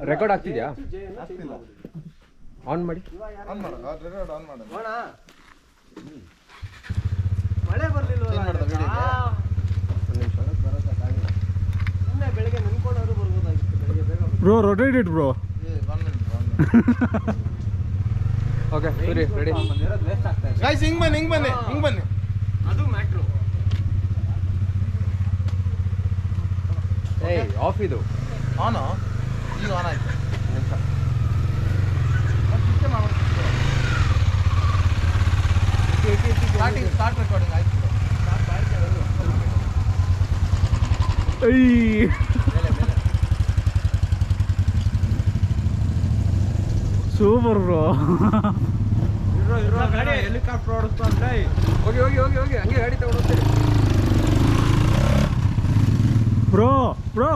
Record ಆಗ್ತಿದ್ಯಾ? On ಮಾಡಿ. ಮಳೆ ಬರ್ಲಿಲ್ವ? ಬೆಳಗ್ಗೆ ನನ್ಕೊಂಡಾದ್ರು ಬರ್ಬೋದಾಗಿತ್ತು. ಬೆಳಗ್ಗೆ ಬೇಗ bro rotate it bro. Okay ಸರಿ ರೆಡಿ. ಗೈಸ್ ಹಿಂಗ್ ಬನ್ನಿ. ಅದು ಮ್ಯಾಟ್ರು. ಏಯ್ ಆಫ್ ಇದು. ಆನ್ ಈಗ ಆನ್ ಆಯ್ತು. ಸ್ಟಾರ್ಟ್ ರೆಕಾರ್ಡಿಂಗ್ ಆಯ್ತು. Super bro. ಗಾಡಿ ಹೆಲಿಕಾಪ್ಟರ್ ಓಡಿಸ್ತಾ ಅಂದ್ರೆ ಹೋಗಿ ಹಂಗೆ ಗಾಡಿ ತಗೊಂಡು ಹೋಗ್ತೀರಿ ಬ್ರೋ